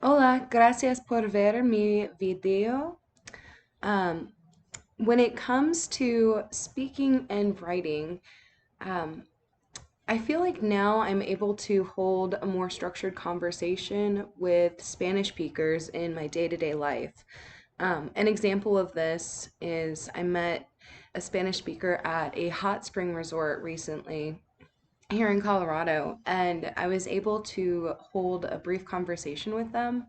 Hola, gracias por ver mi video. Um, when it comes to speaking and writing, um, I feel like now I'm able to hold a more structured conversation with Spanish speakers in my day-to-day life. An example of this is I met a Spanish speaker at a hot spring resort recently here in Colorado, and I was able to hold a brief conversation with them.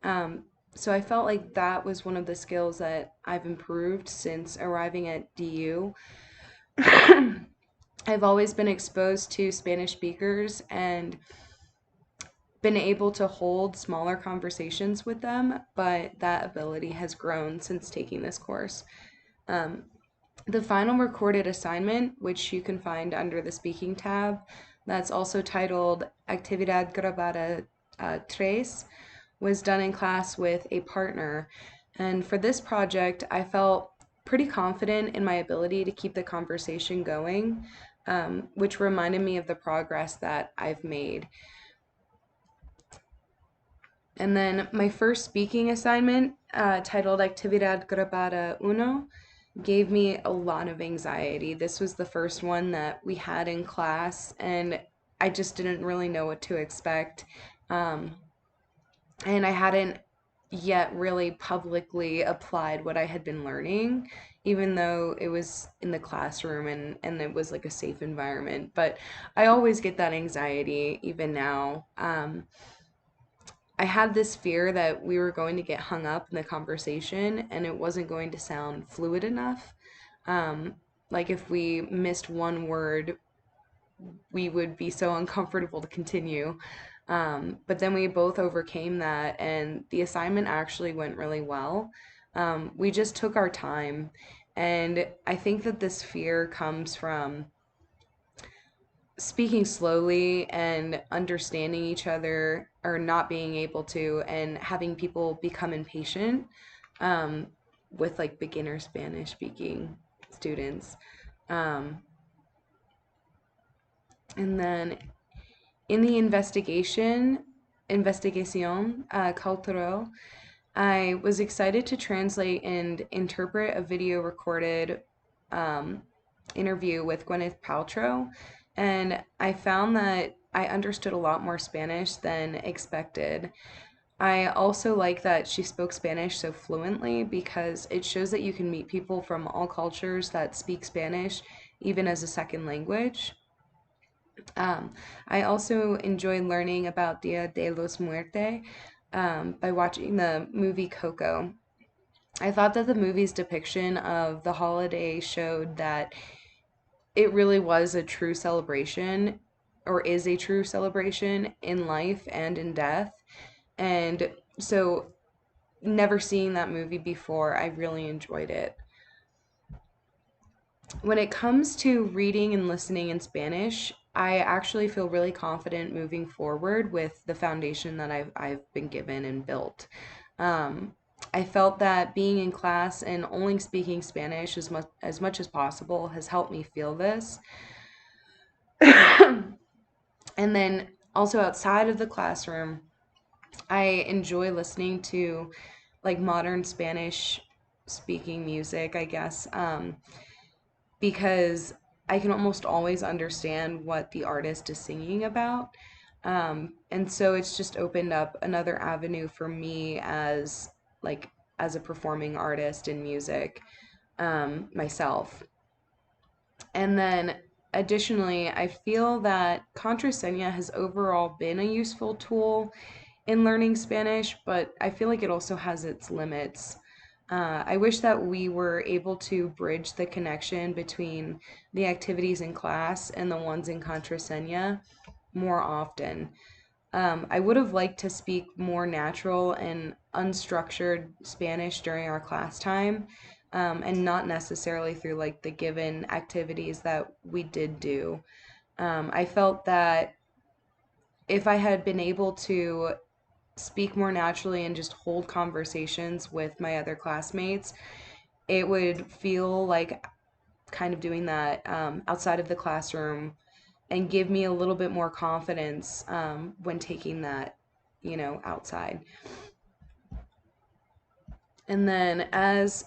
um, so I felt like that was one of the skills that I've improved since arriving at DU. I've always been exposed to Spanish speakers and been able to hold smaller conversations with them, but that ability has grown since taking this course. Um, the final recorded assignment, which you can find under the speaking tab, that's also titled Actividad Grabada Tres, was done in class with a partner. And for this project, I felt pretty confident in my ability to keep the conversation going, which reminded me of the progress that I've made. And then my first speaking assignment, titled Actividad Grabada Uno, gave me a lot of anxiety. This was the first one that we had in class, and I just didn't really know what to expect. Um, and I hadn't yet really publicly applied what I had been learning, even though it was in the classroom and it was like a safe environment. But I always get that anxiety even now. I had this fear that we were going to get hung up in the conversation and it wasn't going to sound fluid enough. Um, like if we missed one word, we would be so uncomfortable to continue. But then we both overcame that, and the assignment actually went really well. We just took our time, and I think that this fear comes from speaking slowly and understanding each other or not being able to, and having people become impatient um, with like beginner Spanish speaking students. Um, and then in the investigación cultural, I was excited to translate and interpret a video recorded um, interview with Gwyneth Paltrow, and I found that I understood a lot more Spanish than expected. I also like that she spoke Spanish so fluently because it shows that you can meet people from all cultures that speak Spanish even as a second language. Um, I also enjoyed learning about Dia de los Muertos by watching the movie Coco. I thought that the movie's depiction of the holiday showed that it really was a true celebration, or is a true celebration in life and in death. And so, never seeing that movie before, I really enjoyed it. When it comes to reading and listening in Spanish, I actually feel really confident moving forward with the foundation that I've been given and built. Um, I felt that being in class and only speaking Spanish as much as possible has helped me feel this. And then also outside of the classroom, I enjoy listening to like modern Spanish speaking music, I guess. Because I can almost always understand what the artist is singing about. And so it's just opened up another avenue for me like as a performing artist in music myself. And then additionally, I feel that Contraseña has overall been a useful tool in learning Spanish, but I feel like it also has its limits. I wish that we were able to bridge the connection between the activities in class and the ones in Contraseña more often. I would have liked to speak more natural and unstructured Spanish during our class time, and not necessarily through like the given activities that we did do. I felt that if I had been able to speak more naturally and just hold conversations with my other classmates, it would feel like kind of doing that outside of the classroom and give me a little bit more confidence when taking that outside. And then as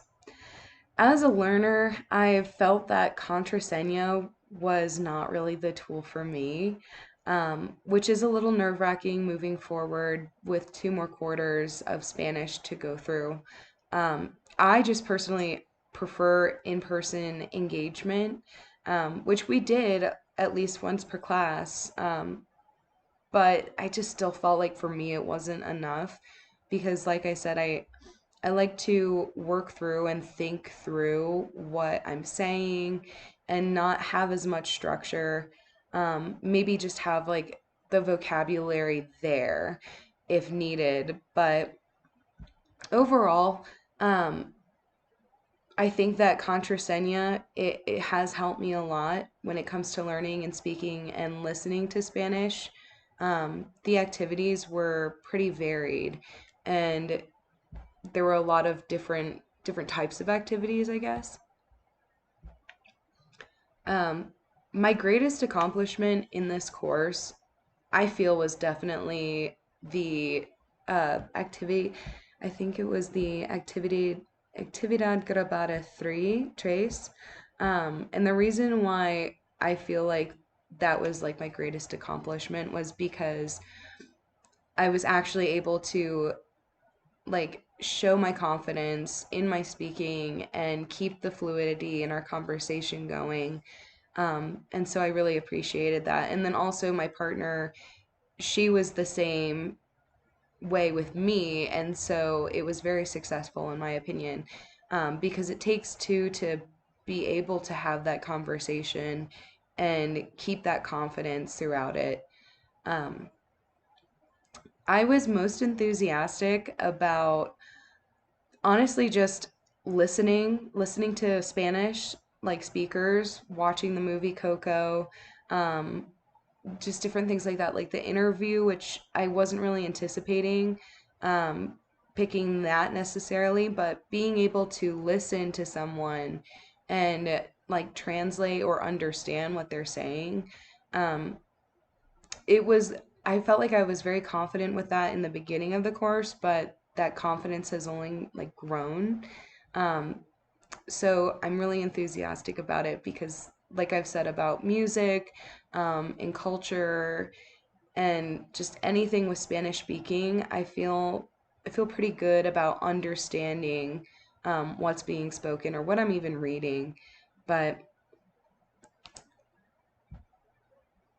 a learner, I felt that contraseño was not really the tool for me, which is a little nerve-wracking moving forward with 2 more quarters of Spanish to go through. I just personally prefer in-person engagement, which we did at least once per class. But I just still felt like for me it wasn't enough because, like I said, I like to work through and think through what I'm saying and not have as much structure. Maybe just have like the vocabulary there if needed. But overall, um, I think that contraseña, it has helped me a lot when it comes to learning and speaking and listening to Spanish. The activities were pretty varied, and there were a lot of different types of activities, I guess. Um, my greatest accomplishment in this course, I feel, was definitely the activity. I think it was the Actividad Grabada 3 Trace. And the reason why I feel like that was like my greatest accomplishment was because I was actually able to like show my confidence in my speaking and keep the fluidity in our conversation going. And so I really appreciated that. And then also my partner, she was the same way with me, and so it was very successful in my opinion, because it takes two to be able to have that conversation and keep that confidence throughout it. Um, I was most enthusiastic about honestly just listening to Spanish like speakers, watching the movie Coco, um, just different things like that, like the interview, which I wasn't really anticipating um, picking that necessarily, but being able to listen to someone and like translate or understand what they're saying. Um, it was, I felt like I was very confident with that in the beginning of the course, but that confidence has only like grown. Um, so I'm really enthusiastic about it because, like I've said about music, and culture, and just anything with Spanish speaking, I feel pretty good about understanding what's being spoken or what I'm even reading. But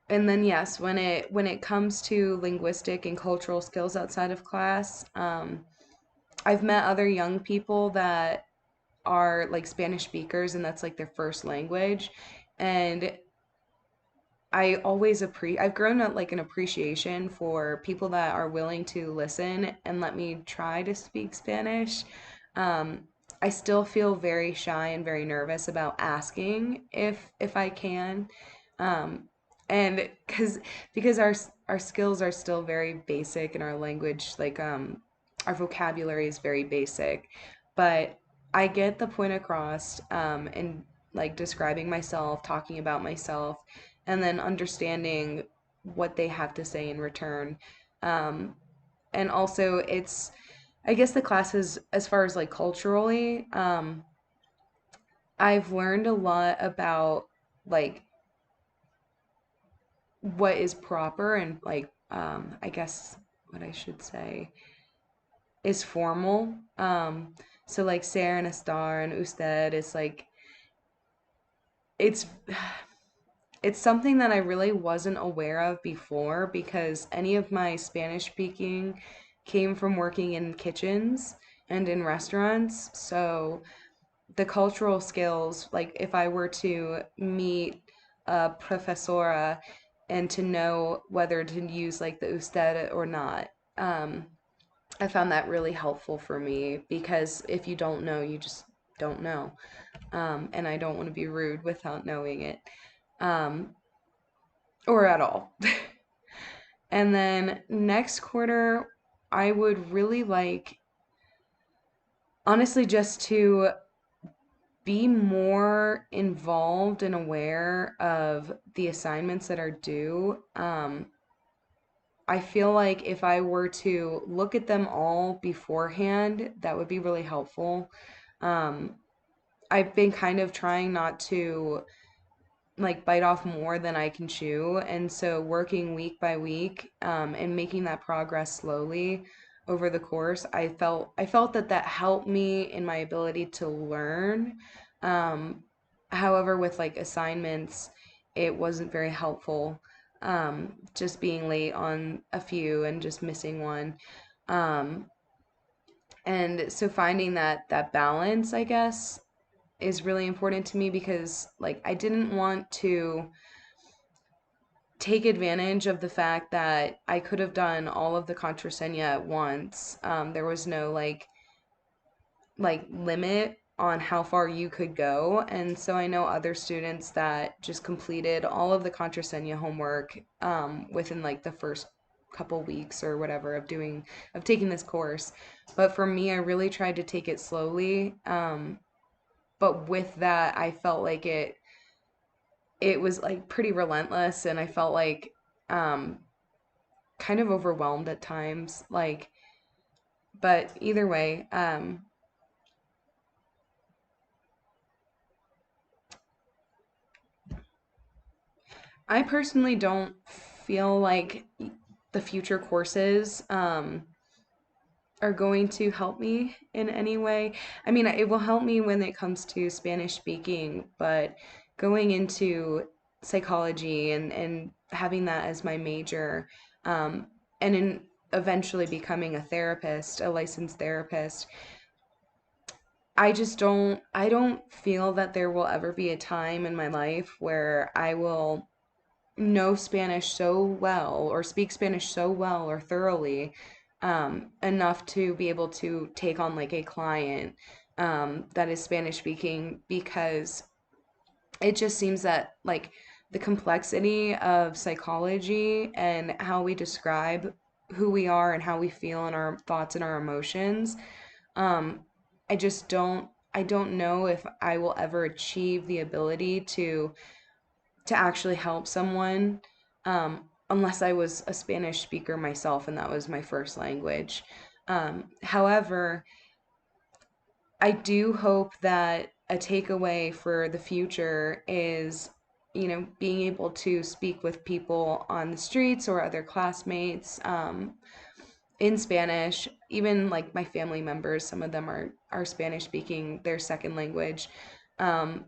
and then yes, when it comes to linguistic and cultural skills outside of class, I've met other young people that are like Spanish speakers and that's like their first language. And I've grown up like an appreciation for people that are willing to listen and let me try to speak Spanish. Um, I still feel very shy and very nervous about asking if I can. Um, and because our skills are still very basic and our language like our vocabulary is very basic, but I get the point across and like describing myself, talking about myself, and then understanding what they have to say in return. Um, and also, I guess the classes, as far as like culturally, I've learned a lot about like what is proper and like, I guess what I should say is formal. So like ser and estar and usted is like, it's it's something that I really wasn't aware of before because any of my Spanish speaking came from working in kitchens and in restaurants. So the cultural skills, like if I were to meet a professora and to know whether to use like the usted or not, um, I found that really helpful for me because if you don't know, you just don't know. And I don't want to be rude without knowing it. Um, or at all. And then next quarter, I would really like, honestly, just to be more involved and aware of the assignments that are due. I feel like if I were to look at them all beforehand, that would be really helpful. Um, I've been kind of trying not to like bite off more than I can chew, and so working week by week, and making that progress slowly over the course, I felt that that helped me in my ability to learn. Um, However, with like assignments, it wasn't very helpful. Just being late on a few and just missing one. Um, and so finding that balance, I guess, is really important to me because like I didn't want to take advantage of the fact that I could have done all of the contrasegna at once. There was no like limit on how far you could go. And so I know other students that just completed all of the contrasegna homework within like the first couple weeks or whatever of taking this course. But for me, I really tried to take it slowly. But with that, I felt like it was like pretty relentless, and I felt like um kind of overwhelmed at times, like, but either way, I personally don't feel like the future courses are going to help me in any way. I mean, it will help me when it comes to Spanish speaking, but going into psychology and having that as my major, um, and in eventually becoming a therapist, a licensed therapist, I don't feel that there will ever be a time in my life where I will know Spanish so well or speak Spanish so well or thoroughly, enough to be able to take on like a client that is Spanish speaking, because it just seems that like the complexity of psychology and how we describe who we are and how we feel and our thoughts and our emotions, um, I don't know if I will ever achieve the ability to actually help someone, unless I was a Spanish speaker myself and that was my first language. However, I do hope that a takeaway for the future is, being able to speak with people on the streets or other classmates, in Spanish, even like my family members, some of them are Spanish speaking, their second language. Um,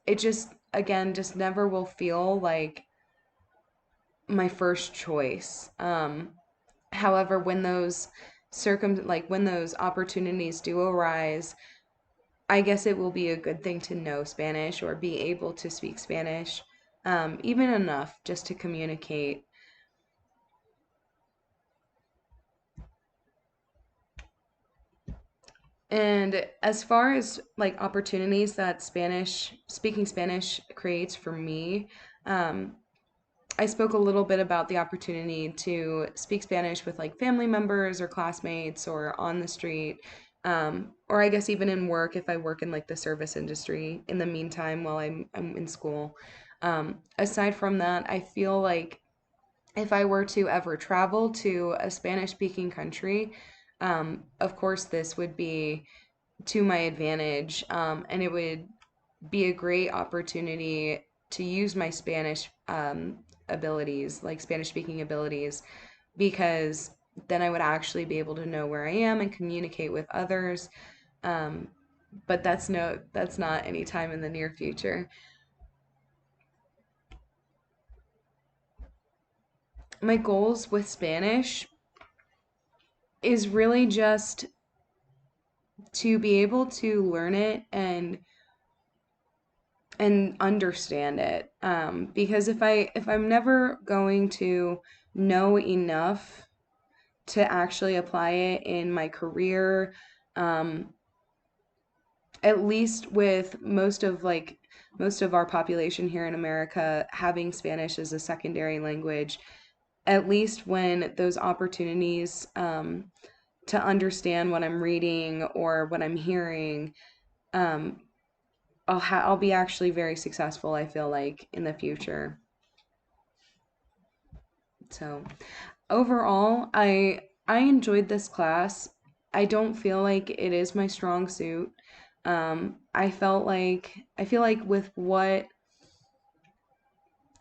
it just, again, just never will feel like my first choice. However, when those when those opportunities do arise, I guess it will be a good thing to know Spanish or be able to speak Spanish, even enough just to communicate. And as far as like opportunities that speaking Spanish creates for me, um, I spoke a little bit about the opportunity to speak Spanish with like family members or classmates or on the street, or I guess even in work if I work in like the service industry in the meantime while I'm in school. Aside from that, I feel like if I were to ever travel to a Spanish speaking country, of course, this would be to my advantage, and it would be a great opportunity to use my Spanish abilities, like Spanish speaking abilities, because then I would actually be able to know where I am and communicate with others. Um, but that's not any time in the near future. My goals with Spanish is really just to be able to learn it and understand it. Because if I'm never going to know enough to actually apply it in my career, um, at least with most of our population here in America having Spanish as a secondary language, at least when those opportunities, to understand what I'm reading or what I'm hearing, um, I'll be actually very successful, I feel like, in the future. So Overall, I enjoyed this class. I don't feel like it is my strong suit. I feel like with what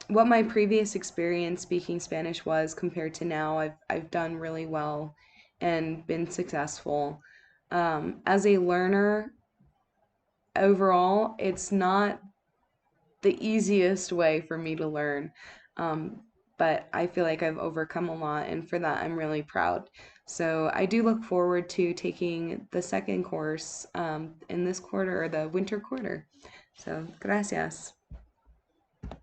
my previous experience speaking Spanish was compared to now, I've done really well and been successful. As a learner, overall, it's not the easiest way for me to learn. Um, but I feel like I've overcome a lot, and for that, I'm really proud. So I do look forward to taking the second course in this quarter or the winter quarter. So, gracias.